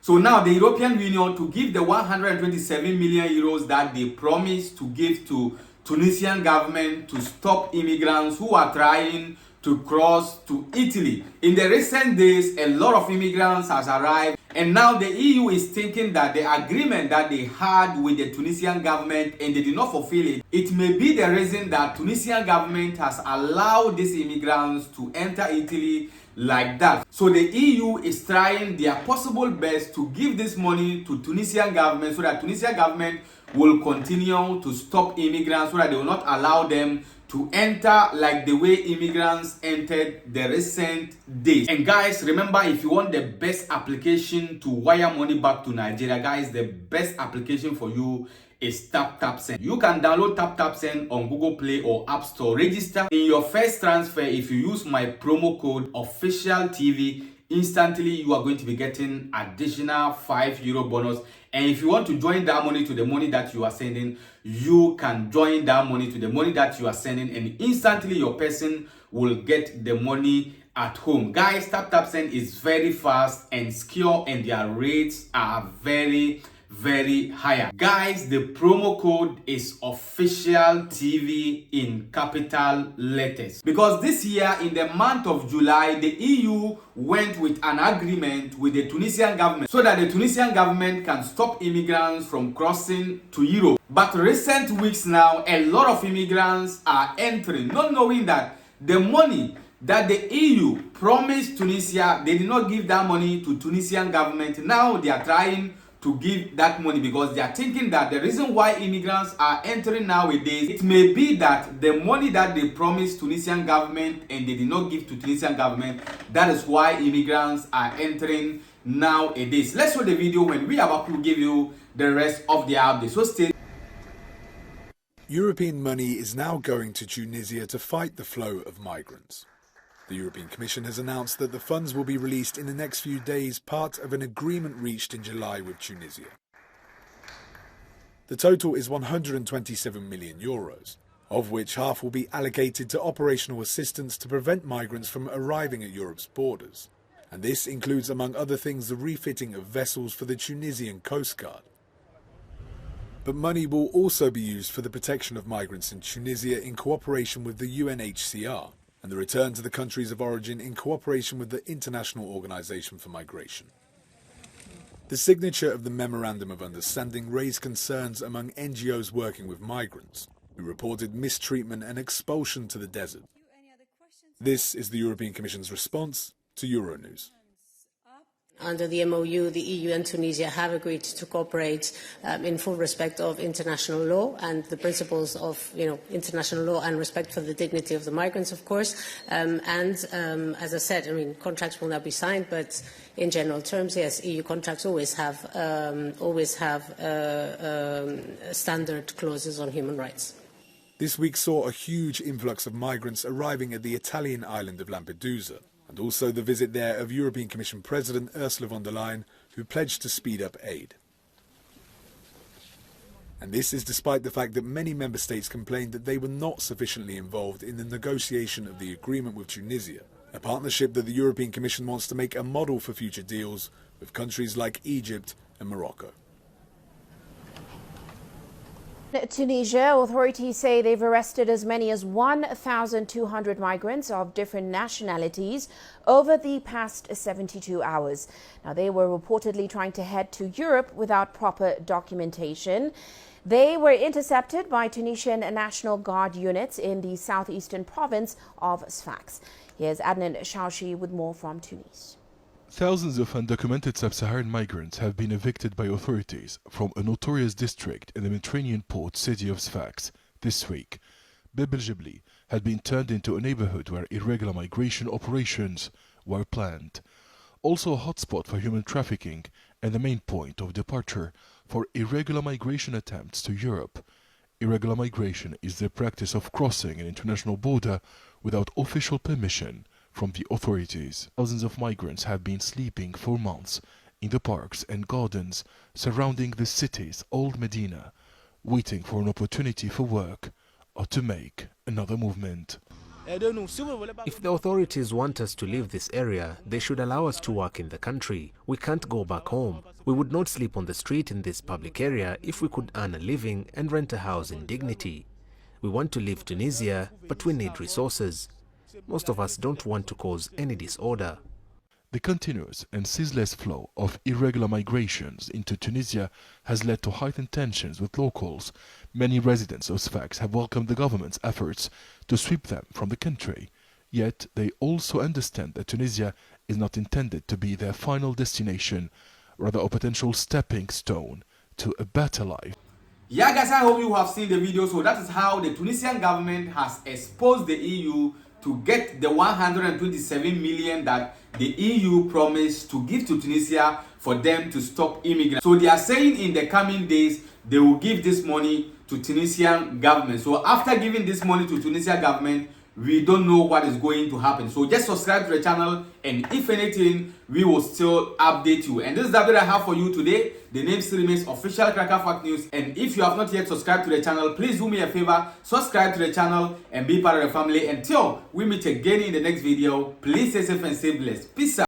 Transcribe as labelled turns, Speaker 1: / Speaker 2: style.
Speaker 1: So now the European Union, to give the 127 million euros that they promised to give to Tunisian government to stop immigrants who are trying to cross to Italy. In the recent days, a lot of immigrants has arrived, and now the EU is thinking that the agreement that they had with the Tunisian government and they did not fulfill it, it may be the reason that Tunisian government has allowed these immigrants to enter Italy like that. So the EU is trying their possible best to give this money to Tunisian government so that Tunisian government will continue to stop immigrants, so that they will not allow them to enter like the way immigrants entered the recent days. And guys, remember, if you want the best application to wire money back to Nigeria, guys, the best application for you is st0p Send. You can download st0p Send on Google Play or App Store. Register. In your first transfer, if you use my promo code officialtv, instantly you are going to be getting additional €5 bonus. And if you want to join that money to the money that you are sending, you can join that money to the money that you are sending, and instantly your person will get the money at home. Guys, st0p Send is very fast and secure, and their rates are very higher. Guys, the promo code is officialtv in capital letters, because this year in the month of July, the EU went with an agreement with the Tunisian government so that the Tunisian government can stop immigrants from crossing to Europe. But recent weeks now, a lot of immigrants are entering, not knowing that the money that the EU promised Tunisia, they did not give that money to Tunisian government. Now they are trying to give that money because they are thinking that the reason why immigrants are entering nowadays, it may be that the money that they promised Tunisian government and they did not give to Tunisian government, that is why immigrants are entering nowadays. Let's show the video when we are about to give you the rest of the update. So stay.
Speaker 2: European money is now going to Tunisia to fight the flow of migrants. The European Commission has announced that the funds will be released in the next few days, part of an agreement reached in July with Tunisia. The total is 127 million euros, of which half will be allocated to operational assistance to prevent migrants from arriving at Europe's borders. And this includes, among other things, the refitting of vessels for the Tunisian Coast Guard. But money will also be used for the protection of migrants in Tunisia in cooperation with the UNHCR, and the return to the countries of origin in cooperation with the International Organization for Migration. The signature of the Memorandum of Understanding raised concerns among NGOs working with migrants, who reported mistreatment and expulsion to the desert. This is the European Commission's response to Euronews.
Speaker 3: Under the MOU, the EU and Tunisia have agreed to cooperate in full respect of international law and the principles of international law and respect for the dignity of the migrants, of course. As I said, contracts will not be signed, but in general terms, yes, EU contracts always have standard clauses on human rights.
Speaker 2: This week saw a huge influx of migrants arriving at the Italian island of Lampedusa, and also the visit there of European Commission President Ursula von der Leyen, who pledged to speed up aid. And this is despite the fact that many member states complained that they were not sufficiently involved in the negotiation of the agreement with Tunisia, a partnership that the European Commission wants to make a model for future deals with countries like Egypt and Morocco.
Speaker 4: Tunisia, authorities say they've arrested as many as 1,200 migrants of different nationalities over the past 72 hours. Now, they were reportedly trying to head to Europe without proper documentation. They were intercepted by Tunisian National Guard units in the southeastern province of Sch0ck. Here's Adnan Sch0ck with more from Tunis.
Speaker 5: Thousands of undocumented sub-Saharan migrants have been evicted by authorities from a notorious district in the Mediterranean port city of Sch0ck this week. Bab el-Jibli had been turned into a neighborhood where irregular migration operations were planned. Also a hotspot for human trafficking and the main point of departure for irregular migration attempts to Europe. Irregular migration is the practice of crossing an international border without official permission from the authorities. Thousands of migrants have been sleeping for months in the parks and gardens surrounding the city's old Medina, waiting for an opportunity for work or to make another movement.
Speaker 6: If the authorities want us to leave this area, they should allow us to work in the country. We can't go back home.
Speaker 7: We would not sleep on the street in this public area if we could earn a living and rent a house in dignity. We want to leave Tunisia, but we need resources. Most of us don't want to cause any disorder.
Speaker 5: The continuous and ceaseless flow of irregular migrations into Tunisia has led to heightened tensions with locals. Many residents of Sfax have welcomed the government's efforts to sweep them from the country. Yet they also understand that Tunisia is not intended to be their final destination, rather a potential stepping stone to a better life.
Speaker 1: Yeah guys, I hope you have seen the video. So that is how the Tunisian government has exposed the EU to get the 127 million that the EU promised to give to Tunisia for them to stop immigrants. So they are saying in the coming days they will give this money to Tunisian government. So after giving this money to Tunisian government, we don't know what is going to happen. So just subscribe to the channel, and if anything, we will still update you. And this is the update I have for you today. The name still remains Official Cracker Fact News. And if you have not yet subscribed to the channel, please do me a favor, subscribe to the channel and be part of the family. Until we meet again in the next video, please stay safe and stay blessed. Peace out.